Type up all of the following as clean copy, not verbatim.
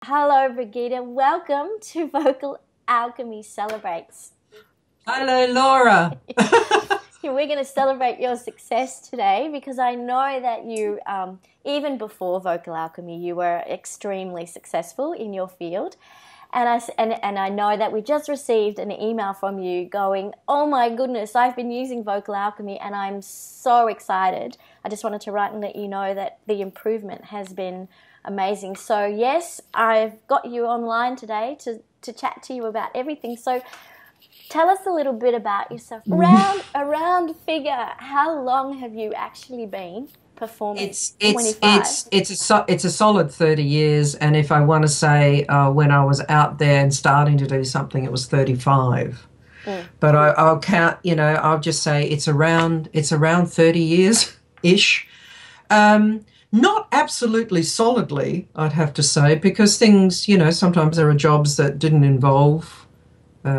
Hello, Brigitte. Welcome to Vocal Alchemy Celebrates. Hello, Laura. We're going to celebrate your success today because I know that you, even before Vocal Alchemy, you were extremely successful in your field. And I know that we just received an email from you going, oh my goodness, I've been using Vocal Alchemy and I'm so excited. I just wanted to write and let you know that the improvement has been amazing. So yes, I've got you online today to chat to you about everything. So tell us a little bit about yourself. Around figure, how long have you actually been performing? It's a solid 30 years, and if I want to say when I was out there and starting to do something, it was 35. But I'll count. I'll just say it's around 30 years ish. Not absolutely solidly, I'd have to say, because things, sometimes there are jobs that didn't involve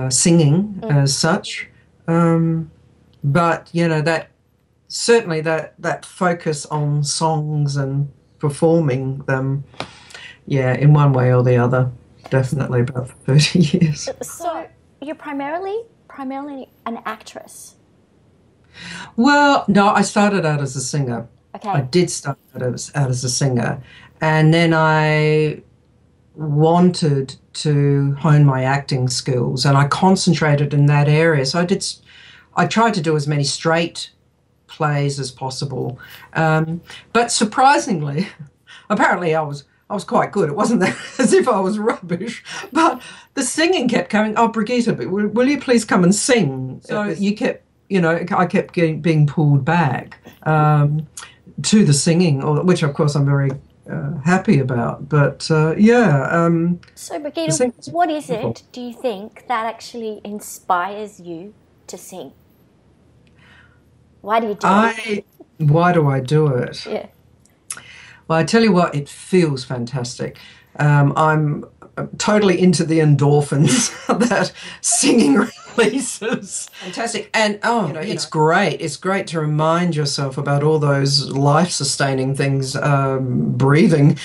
singing as such. But that certainly that focus on songs and performing them, in one way or the other, definitely about 30 years. So you're primarily an actress? Well, no, I started out as a singer. Okay. I did start out as a singer, and then I wanted to hone my acting skills, and I concentrated in that area. So I tried to do as many straight plays as possible, but surprisingly, apparently I was quite good. It wasn't that as if I was rubbish, but the singing kept coming. Oh, Brigitte, will you please come and sing? So I kept being pulled back to the singing, which of course I'm very happy about. But So Brigitte, what is it, do you think, that actually inspires you to sing? Why do you do it? Why do I do it? Yeah. Well, I tell you what, it feels fantastic. I'm totally into the endorphins that singing releases. Fantastic. And, it's great. It's great to remind yourself about all those life-sustaining things, breathing,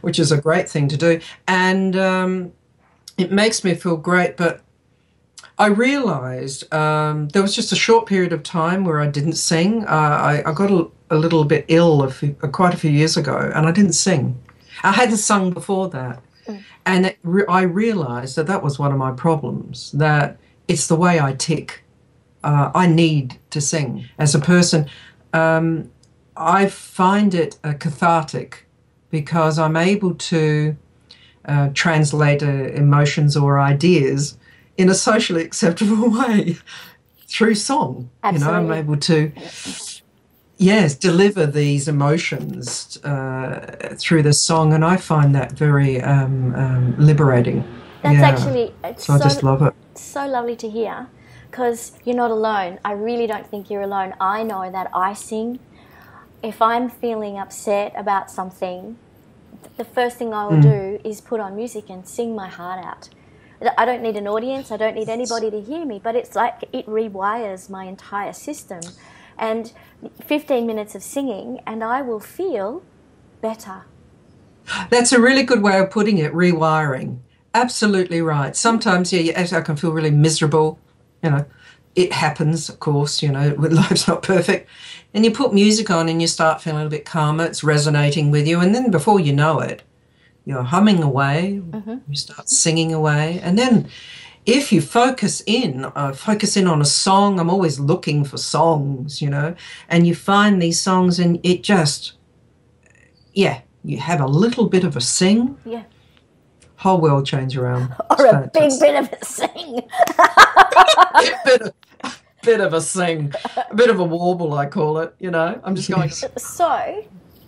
which is a great thing to do. And it makes me feel great, but I realised there was just a short period of time where I didn't sing. I got a little bit ill quite a few years ago, and I didn't sing. I hadn't sung before that. And I realised that was one of my problems, that it's the way I tick. I need to sing. As a person, I find it cathartic because I'm able to translate emotions or ideas in a socially acceptable way through song. Absolutely. I'm able to, deliver these emotions through the song, and I find that very liberating. That's actually so I just love it. So lovely to hear, because you're not alone. I really don't think you're alone. I know that I sing. If I'm feeling upset about something, the first thing I will do is put on music and sing my heart out. I don't need an audience, I don't need anybody to hear me, but it's like it rewires my entire system. And 15 minutes of singing and I will feel better. That's a really good way of putting it, rewiring. Absolutely right. Sometimes, I can feel really miserable. It happens, of course, life's not perfect. And you put music on and you start feeling a little bit calmer, it's resonating with you, and then before you know it, you're humming away, you start singing away, and then if you focus in on a song, I'm always looking for songs, and you find these songs and it just, you have a little bit of a sing. Yeah. Whole world change around. Or a big bit of a sing. bit of a sing, a bit of a warble, I call it, I'm just going. So,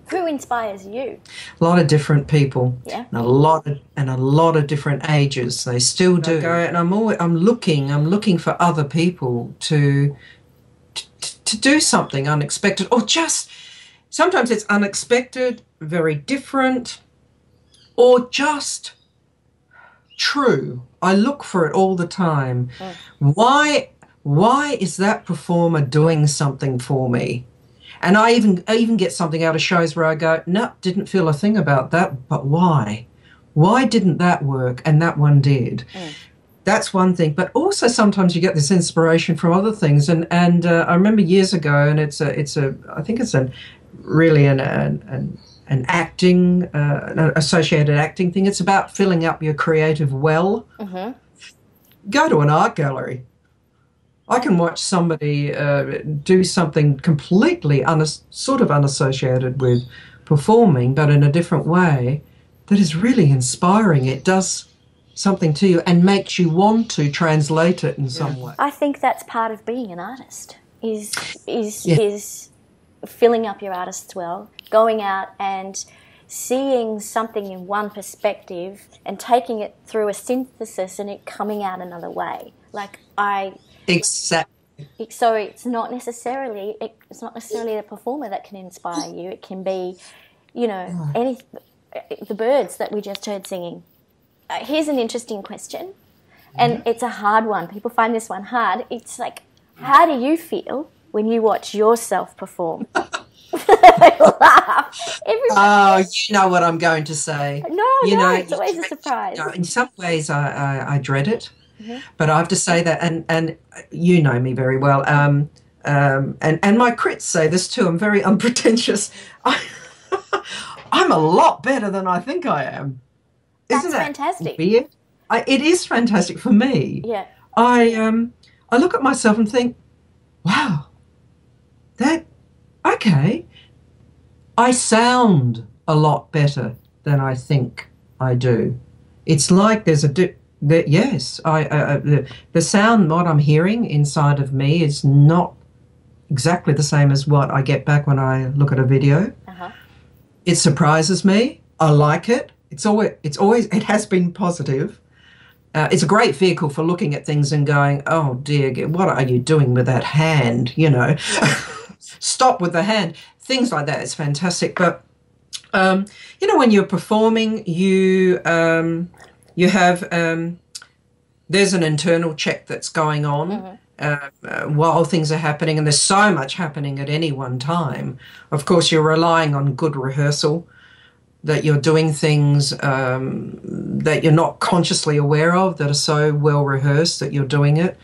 who inspires you? A lot of different people. Yeah. And a lot of different ages. They still do. And I'm looking for other people to do something unexpected, or just sometimes it's unexpected, very different, or just true. I look for it all the time. Why is that performer doing something for me? And I even get something out of shows where I go, no, didn't feel a thing about that, but why? why didn't that work and that one did? That's one thing. But also sometimes you get this inspiration from other things. And I remember years ago, and I think it's really an acting, an associated acting thing. It's about filling up your creative well. Go to an art gallery. I can watch somebody do something completely sort of unassociated with performing, but in a different way, that is really inspiring. It does something to you and makes you want to translate it in some way. I think that's part of being an artist, is filling up your artist's well, going out and seeing something in one perspective and taking it through a synthesis and it coming out another way. Exactly. So it's not necessarily the performer that can inspire you. It can be, the birds that we just heard singing. Here's an interesting question, and it's a hard one. People find this one hard. It's like, how do you feel when you watch yourself perform? Laugh. Oh, you know what I'm going to say. No, it's always a surprise. In some ways, I dread it. But I have to say that, and you know me very well, and my crits say this too. I'm very unpretentious. I'm a lot better than I think I am. Isn't that fantastic? Weird? It is fantastic for me. Yeah. I look at myself and think, wow, okay. I sound a lot better than I think I do. It's like there's yes, the sound, what I'm hearing inside of me is not exactly the same as what I get back when I look at a video. It surprises me. I like it. It has been positive. It's a great vehicle for looking at things and going, oh dear, what are you doing with that hand? Stop with the hand. Things like that. It's fantastic. But when you're performing, you have there's an internal check that's going on while things are happening, and there's so much happening at any one time. Of course, you're relying on good rehearsal, that you're doing things that you're not consciously aware of, that are so well rehearsed that you're doing it.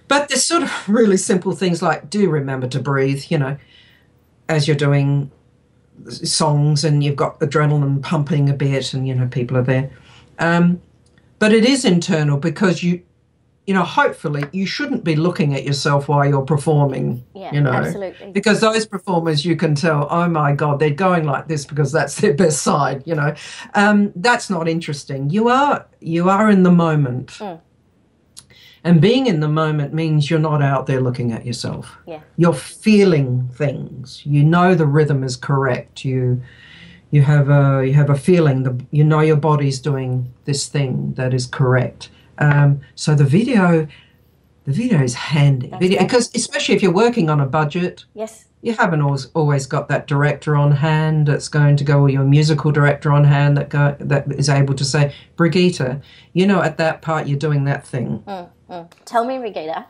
But there's sort of really simple things like, do remember to breathe, as you're doing songs and you've got adrenaline pumping a bit and, people are there. But it is internal because hopefully you shouldn't be looking at yourself while you're performing, absolutely. Because those performers, you can tell, oh my God, they're going like this because that's their best side, That's not interesting. You are in the moment. And being in the moment means you're not out there looking at yourself. Yeah. You're feeling things. You know the rhythm is correct. You have a feeling. Your body's doing this thing that is correct. So the video is handy. Because especially if you're working on a budget. Yes. You haven't always got that director on hand that's going to go, or your musical director on hand that is able to say, Brigitte, at that part you're doing that thing. Tell me, Brigitte,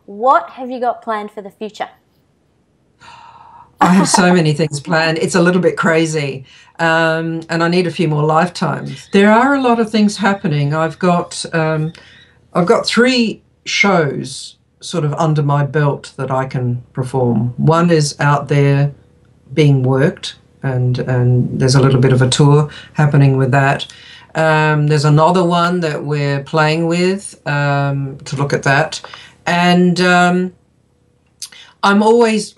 what have you got planned for the future? I have so many things planned. It's a little bit crazy, and I need a few more lifetimes. There are a lot of things happening. I've got 3 shows sort of under my belt that I can perform. One is out there being worked, and there's a little bit of a tour happening with that. There's another one that we're playing with to look at that, and I'm always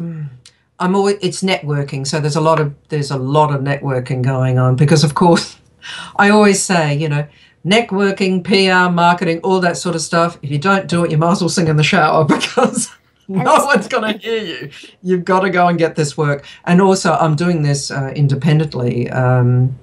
it's networking. So there's a lot of networking going on, because of course I always say, networking, PR, marketing, all that sort of stuff. If you don't do it, you might as well sing in the shower, because no one's going to hear you. You've got to go and get this work. And also, I'm doing this independently. I'm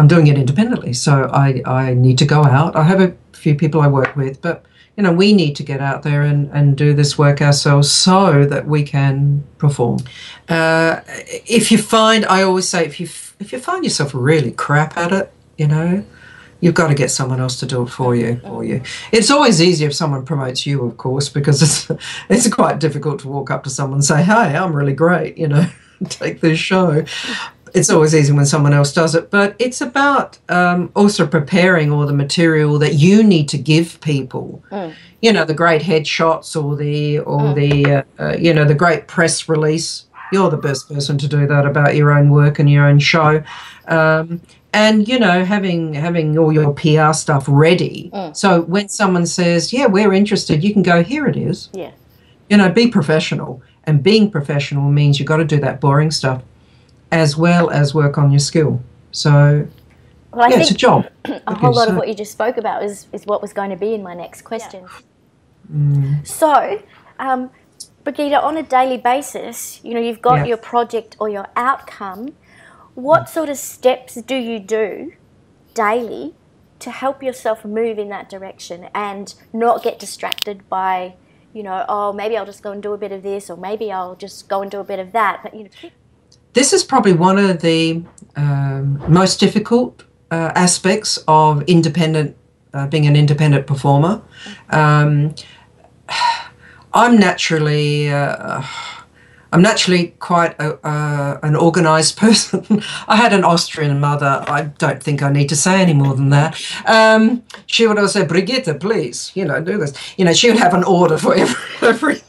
doing it independently, so I need to go out. I have a few people I work with, but we need to get out there and do this work ourselves so that we can perform. I always say, if you find yourself really crap at it, you've got to get someone else to do it for you. It's always easier if someone promotes you, of course, because it's quite difficult to walk up to someone and say, hey, I'm really great, take this show. it's always easy when someone else does it, but it's about also preparing all the material that you need to give people. You know, the great headshots or the great press release. You're the best person to do that about your own work and your own show. And, you know, having all your PR stuff ready. So when someone says, yeah, we're interested, you can go, here it is. Yeah. You know, be professional. And being professional means you've got to do that boring stuff as well as work on your skill. So, well, I think it's a job. A whole lot of what you just spoke about is what was going to be in my next question. So, Brigitte, on a daily basis, you know, you've got your project or your outcome. What sort of steps do you do daily to help yourself move in that direction and not get distracted by, you know, oh, maybe I'll just go and do a bit of this, or maybe I'll just go and do a bit of that. But, you know, this is probably one of the most difficult aspects of independent, being an independent performer. I'm naturally quite an organised person. I had an Austrian mother. I don't think I need to say any more than that. She would always say, Brigitte, please, you know, do this. You know, she would have an order for everything.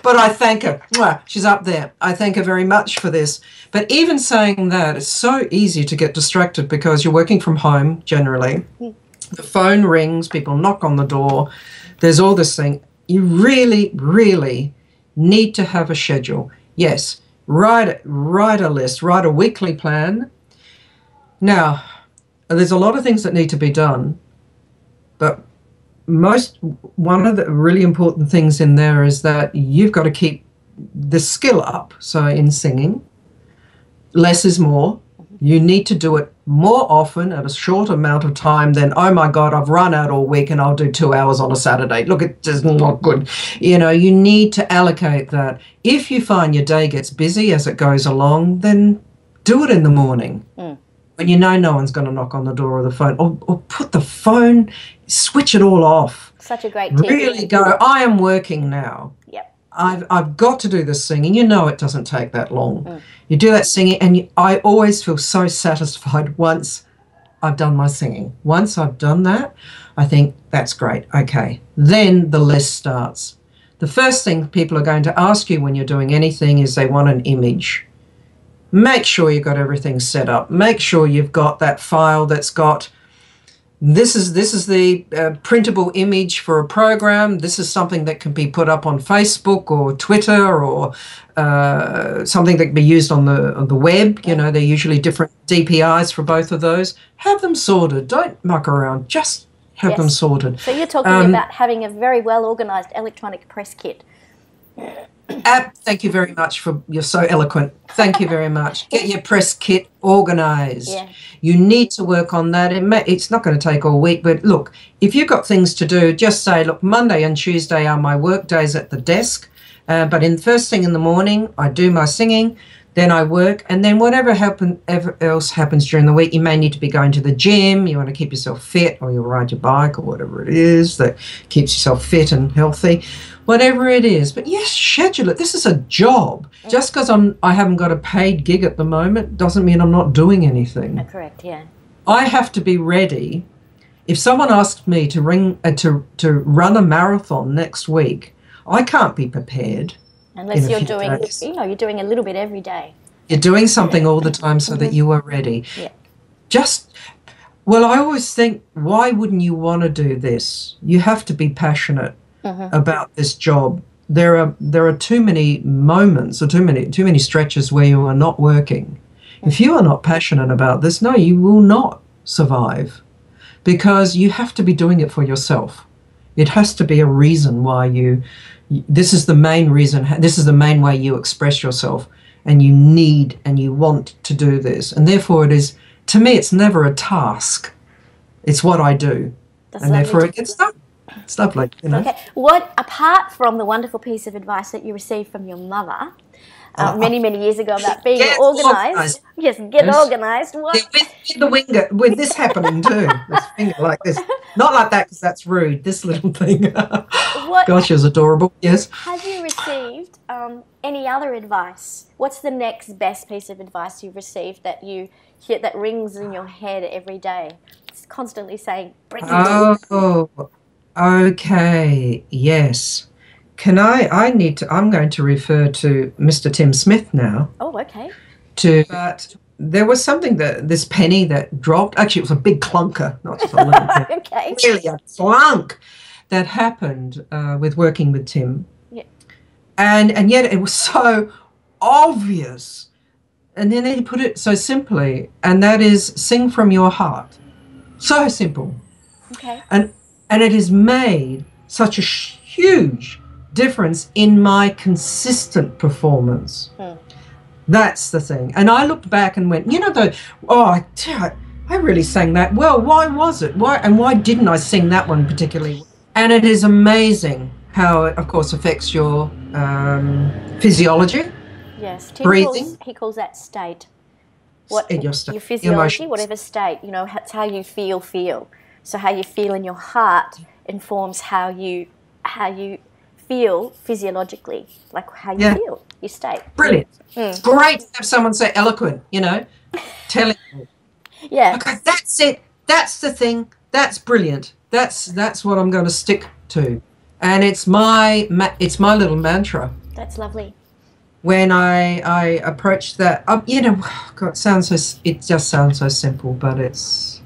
But I thank her. She's up there. I thank her very much for this. But even saying that, it's so easy to get distracted because you're working from home generally. The phone rings, people knock on the door. There's all this thing. You really, really need to have a schedule. Yes, write a list, write a weekly plan. Now, there's a lot of things that need to be done, but one of the really important things in there is that you've got to keep the skill up. So in singing, less is more. You need to do it more often at a short amount of time than, oh my God, I've run out all week and I'll do 2 hours on a Saturday. Look, it's just not good. You know, you need to allocate that. If you find your day gets busy as it goes along, then do it in the morning. When you know no one's going to knock on the door or the phone, or put the phone, switch it all off. Such a great tip. Really go, I am working now. Yep. I've got to do this singing. You know it doesn't take that long. You do that singing, and I always feel so satisfied once I've done my singing. Once I've done that, I think, that's great. Okay. Then the list starts. The first thing people are going to ask you when you're doing anything is they want an image. Make sure you've got everything set up. Make sure you've got that file that's got, this is the printable image for a program. This is something that can be put up on Facebook or Twitter or something that can be used on the web. You know, they're usually different DPIs for both of those. Have them sorted. Don't muck around. Just have them sorted. So you're talking about having a very well-organised electronic press kit. Thank you very much you're so eloquent. Thank you very much. Get your press kit organised. Yeah. You need to work on that. It's not going to take all week, but look, if you've got things to do, just say, look, Monday and Tuesday are my work days at the desk, but first thing in the morning, I do my singing, then I work, and then whatever else happens during the week, you may need to be going to the gym, you want to keep yourself fit, or you'll ride your bike, or whatever it is that keeps yourself fit and healthy. Whatever it is. But yes, schedule it. This is a job. Just because I haven't got a paid gig at the moment doesn't mean I'm not doing anything. Correct, yeah. I have to be ready. If someone asked me to run a marathon next week, I can't be prepared. Unless you're doing, you're doing a little bit every day. You're doing something all the time so that you are ready. Yeah. I always think, why wouldn't you want to do this? You have to be passionate about this job. There are too many moments or too many stretches where you are not working. If you are not passionate about this, no, you will not survive, because you have to be doing it for yourself. It has to be a reason why this is the main reason, this is the main way you express yourself, and you need and you want to do this. And therefore it is, to me, it's never a task. It's what I do. And therefore it gets done. It's lovely, you know. Okay. What, apart from the wonderful piece of advice that you received from your mother many years ago about being organised. Yes, get organised. What? Yeah, with the winger, with this happening too. This finger like this. Not like that, because that's rude. This little thing. Gosh, it was adorable. Yes. Have you received any other advice? What's the next best piece of advice you've received that you hear that rings in your head every day? It's constantly saying, bring it in. Oh, okay, yes. I'm going to refer to Mr. Tim Smith now. Oh, okay. But there was something this penny that dropped. Actually, it was a big clunker, not just a little penny. Okay. Really a clunk that happened with working with Tim. Yeah. And yet it was so obvious. And then he put it so simply, and that is sing from your heart. So simple. Okay. And it has made such a huge difference in my consistent performance. That's the thing. And I looked back and went, I really sang that well. Why was it? Why didn't I sing that one particularly? And it is amazing how it, of course, affects your physiology. Yes. Breathing. He calls that state. Your state. Your physiology, emotions. whatever state, it's how you feel. So how you feel in your heart informs how you feel physiologically, like how you feel, your state. Brilliant. It's great to have someone so eloquent, telling you. Yeah. Okay, that's it. That's the thing. That's brilliant. That's what I'm going to stick to. And it's my little mantra. That's lovely. When I approach that, God, it just sounds so simple, but it's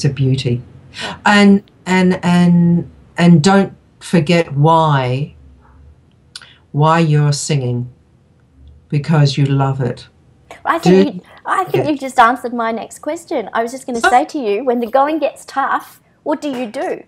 a beauty. Yeah. And don't forget why you're singing, because you love it. I think you just answered my next question. I was just going to say to you, when the going gets tough, what do you do?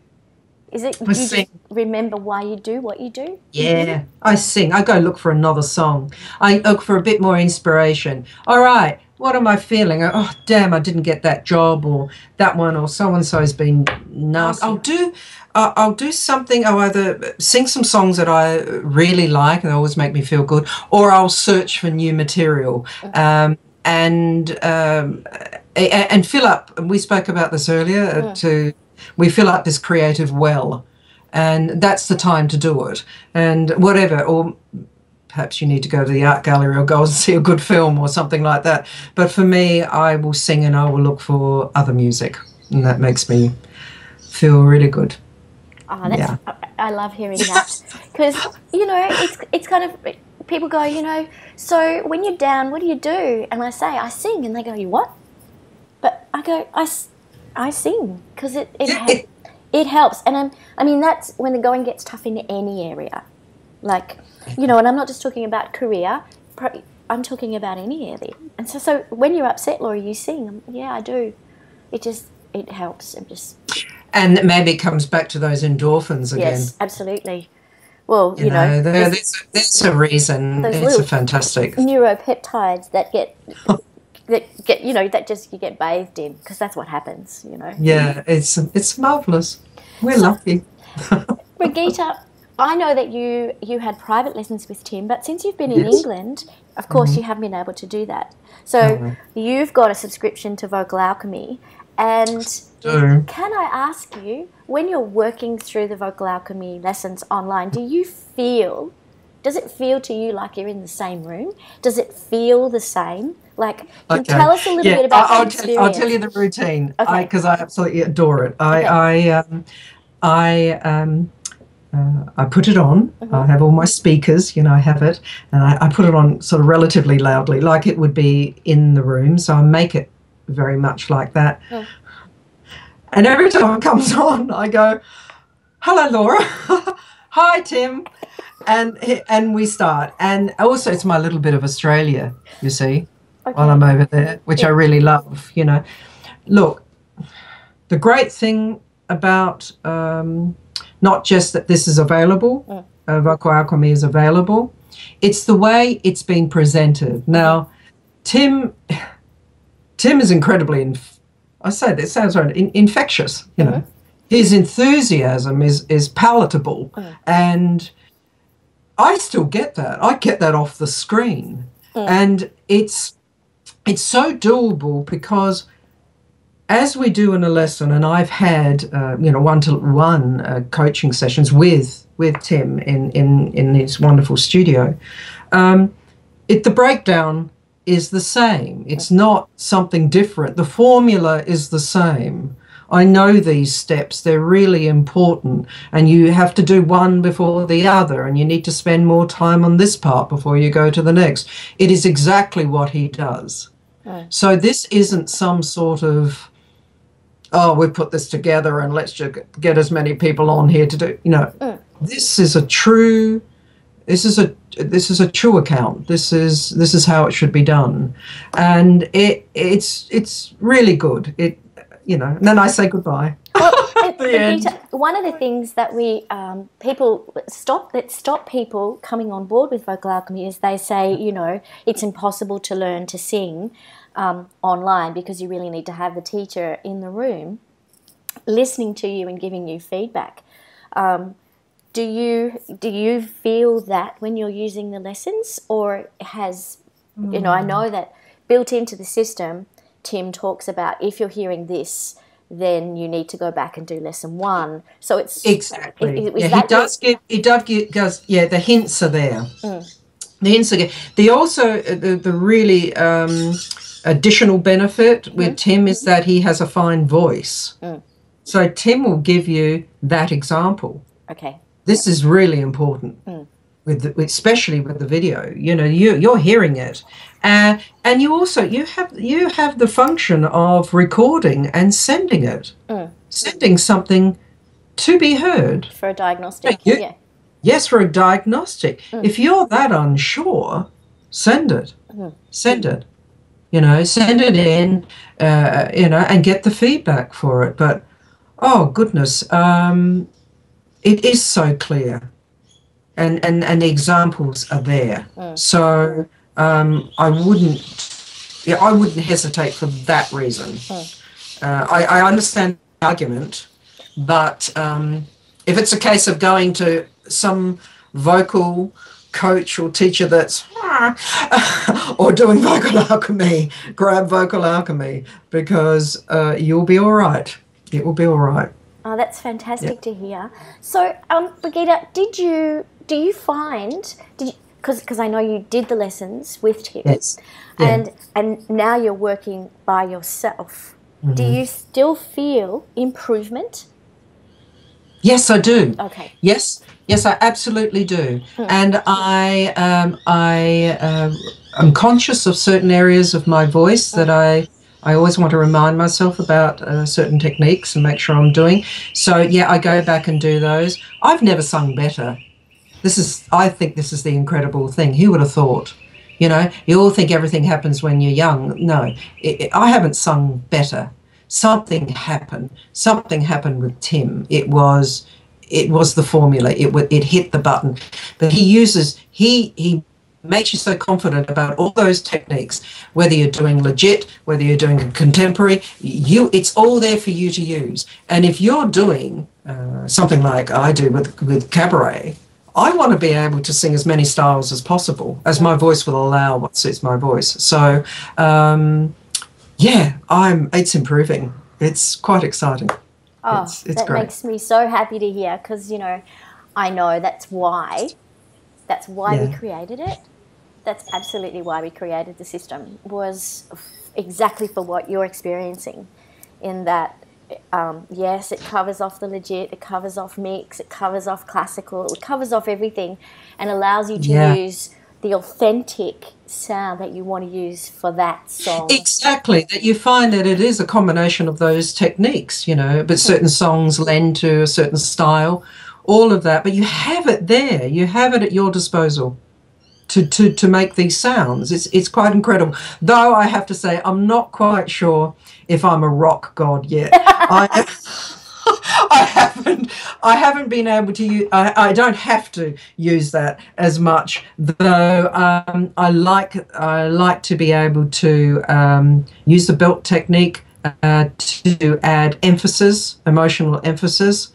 Is it you just remember why you do what you do? Yeah, I sing. I go look for another song. I look for a bit more inspiration. All right, what am I feeling? Oh, damn, I didn't get that job, or that one, or so-and-so has been nasty. I'll do something. I'll either sing some songs that I really like and they always make me feel good, or I'll search for new material and fill up. We spoke about this earlier. We fill up this creative well, and that's the time to do it. And whatever, or perhaps you need to go to the art gallery or go and see a good film or something like that. But for me, I will sing and I will look for other music, and that makes me feel really good. Oh, I love hearing that, because it's kind of, people go, so when you're down, what do you do? And I say I sing, and they go, you what? But I go, I sing, because it helps. And that's when the going gets tough in any area, like, and I'm not just talking about career, I'm talking about any area. And so when you're upset, Laura, you sing. Yeah, I do. It helps. And maybe it comes back to those endorphins again. Yes, absolutely. Well, there's a reason. It's a fantastic neuropeptides that get that just you get bathed in, because that's what happens. Yeah, it's marvelous. We're lucky. Brigitte, I know that you had private lessons with Tim, but since you've been in England, of course, you haven't been able to do that. So you've got a subscription to Vocal Alchemy. And can I ask you, when you're working through the Vocal Alchemy lessons online, does it feel to you like you're in the same room? Does it feel the same? Like, tell us a little bit about the experience. I'll tell you the routine, because I absolutely adore it. I put it on. I have all my speakers, I have it, and I put it on sort of relatively loudly, like it would be in the room. So I make it very much like that. And every time it comes on, I go, hello, Laura. Hi, Tim. And we start. And also it's my little bit of Australia, you see, while I'm over there, which I really love, Look, the great thing about not just that this is available, Vocal Alchemy is available, it's the way it's been presented. Now, Tim is incredibly, I say this sounds right, infectious, His enthusiasm is palatable, and I still get that. I get that off the screen, and it's so doable, because as we do in a lesson, and I've had one-to-one coaching sessions with Tim in his wonderful studio, The breakdown is the same. It's not something different. The formula is the same. I know these steps, they're really important, and you have to do one before the other, and you need to spend more time on this part before you go to the next. It is exactly what he does. So this isn't some sort of, oh, we put this together and let's just get as many people on here to do, This is a true account. This is how it should be done, and it's really good. And then I say goodbye. Well, one of the things that we stop people coming on board with Vocal Alchemy is they say, it's impossible to learn to sing online because you really need to have the teacher in the room listening to you and giving you feedback. Do you feel that when you're using the lessons, or has I know that built into the system, Tim talks about if you're hearing this, then you need to go back and do lesson 1. So it's exactly. He does give the hints are there. The hints are there. The really additional benefit with Tim is that he has a fine voice. So Tim will give you that example. Okay. This is really important, especially with the video. You're hearing it, and you also you have the function of recording and sending it, sending something to be heard for a diagnostic. Yes, for a diagnostic. If you're that unsure, send it. Send it. Send it in. And get the feedback for it. But oh goodness. It is so clear, and the examples are there. So I wouldn't hesitate for that reason. I understand the argument, but if it's a case of going to some vocal coach or teacher that's or doing Vocal Alchemy, grab Vocal Alchemy, because you'll be all right. It will be all right. Oh, that's fantastic to hear. So, Brigitte, do you find, because I know you did the lessons with Tim, and now you're working by yourself, do you still feel improvement? Yes, I do. Okay. Yes, I absolutely do. And I'm conscious of certain areas of my voice that I always want to remind myself about certain techniques and make sure I'm doing. So, I go back and do those. I've never sung better. I think this is the incredible thing. Who would have thought? You all think everything happens when you're young. No, I haven't sung better. Something happened. Something happened with Tim. It was the formula. It hit the button. But he makes you so confident about all those techniques, whether you're doing legit, whether you're doing contemporary, it's all there for you to use. And if you're doing something like I do with cabaret, I want to be able to sing as many styles as possible, as my voice will allow what suits my voice. So, it's improving. It's quite exciting. Oh, it's that great. Makes me so happy to hear, because, I know that's why we created it. That's absolutely why we created the system, was exactly for what you're experiencing, in that, yes, it covers off the legit, it covers off mix, it covers off classical, it covers off everything, and allows you to use the authentic sound that you want to use for that song. Exactly, that you find that it is a combination of those techniques, but certain songs lend to a certain style, all of that, but you have it there, you have it at your disposal to make these sounds. It's quite incredible. Though I have to say, I'm not quite sure if I'm a rock god yet. I haven't been able to use, I don't have to use that as much, though. I like to be able to use the belt technique to add emphasis, emotional emphasis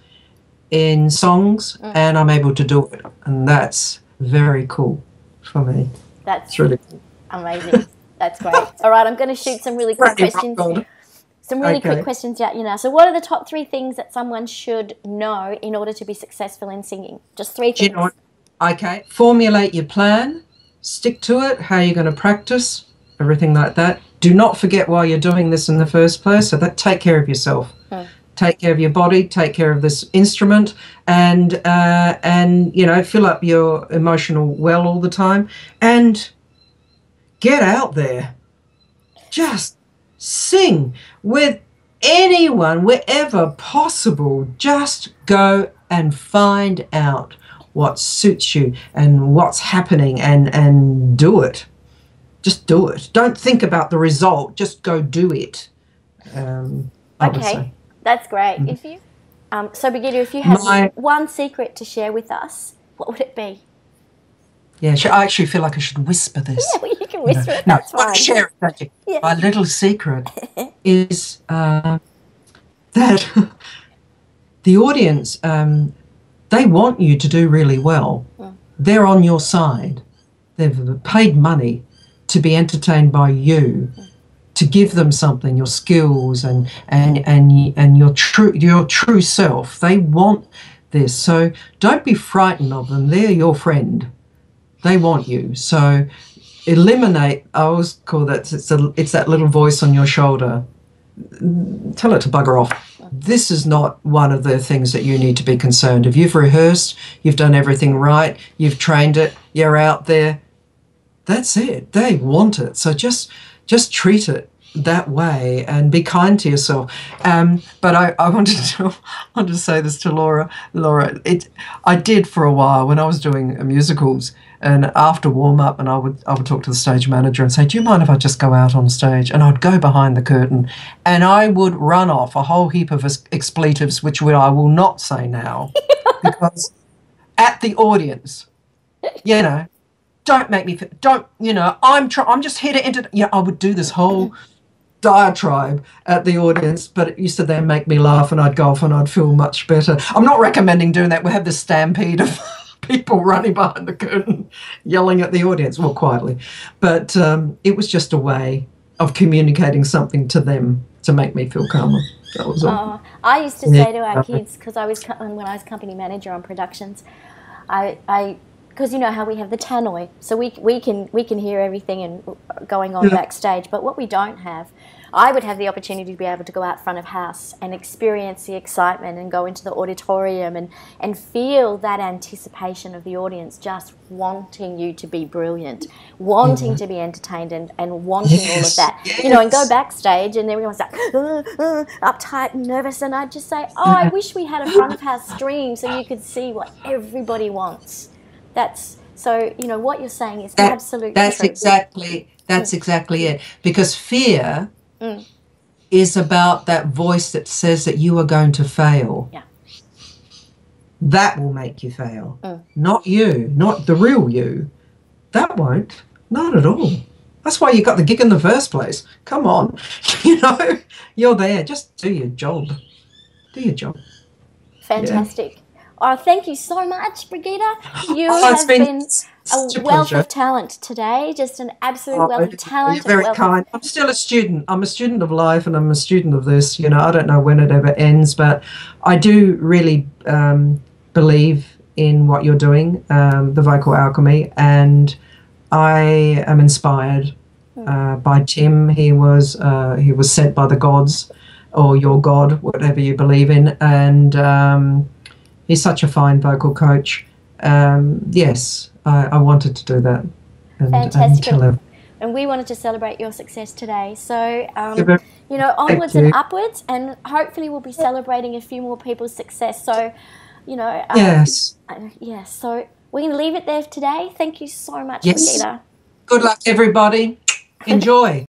in songs, and I'm able to do it, and that's very cool for me. It's really cool. Amazing. That's great. All right, I'm going to shoot some really quick questions. Some really quick questions out, So what are the top 3 things that someone should know in order to be successful in singing? Just 3 things. Okay. Formulate your plan. stick to it, how you're going to practice, everything like that. Do not forget why you're doing this in the first place. So that take care of yourself. Take care of your body, take care of this instrument, and you know, fill up your emotional well all the time, and get out there. Just sing with anyone wherever possible. Just go and find out what suits you and what's happening, and do it. Just do it. Don't think about the result. Just go do it. I would say. That's great. If you, so Brigitte, if you had one secret to share with us, what would it be? Yeah, I actually feel like I should whisper this. Yeah, well, you can whisper it. No, That's fine. Share it, don't you? Yeah. My little secret is that the audience, they want you to do really well. They're on your side. They've paid money to be entertained by you. To give them something, your skills and your true self. They want this, so don't be frightened of them. They're your friend. They want you. So eliminate. I always call that it's that little voice on your shoulder. Tell it to bugger off. This is not one of the things that you need to be concerned. If you've rehearsed, you've done everything right, you've trained it, you're out there. That's it. They want it. So just treat it that way and be kind to yourself. But I wanted to say this to Laura. Laura, I did for a while when I was doing musicals, and after warm up, and I would talk to the stage manager and say, "Do you mind if I just go out on stage?" And I'd go behind the curtain, and I would run off a whole heap of expletives, which I will not say now, because at the audience, you know. Don't make me. Don't, you know. I'm just here to enter. Yeah, I would do this whole diatribe at the audience, but it used to then make me laugh, and I'd go off and I'd feel much better. I'm not recommending doing that. We have this stampede of people running behind the curtain, yelling at the audience, well, quietly. But it was just a way of communicating something to them to make me feel calmer. That was all. I used to say to our kids, because when I was company manager on productions, because you know how we have the tannoy, so we can hear everything and going on backstage. But what we don't have, I would have the opportunity to be able to go out front of house and experience the excitement and go into the auditorium and feel that anticipation of the audience just wanting you to be brilliant, wanting to be entertained and wanting all of that. You know, and go backstage and everyone's like uptight and nervous, and I'd just say, I wish we had a front of house stream so you could see what everybody wants. So, you know, what you're saying is absolutely true. That's exactly it. Because fear is about that voice that says that you are going to fail. Yeah. That will make you fail. Not you, not the real you. That won't. Not at all. That's why you got the gig in the first place. Come on. You know, you're there. Just do your job. Do your job. Fantastic. Yeah. Oh, thank you so much, Brigitte. You have been a wealth of talent today, just an absolute wealth of talent. You're very kind. I'm still a student. I'm a student of life, and I'm a student of this. You know, I don't know when it ever ends, but I do really believe in what you're doing, the Vocal Alchemy, and I am inspired by Tim. He was sent by the gods, or your God, whatever you believe in, and he's such a fine vocal coach. Yes, I wanted to do that. Fantastic. And we wanted to celebrate your success today. So, you know, onwards and upwards, and hopefully we'll be celebrating a few more people's success. So, you know. Yes. Yes. So we're going to leave it there today. Thank you so much, Brigitte. Good luck, everybody. Enjoy.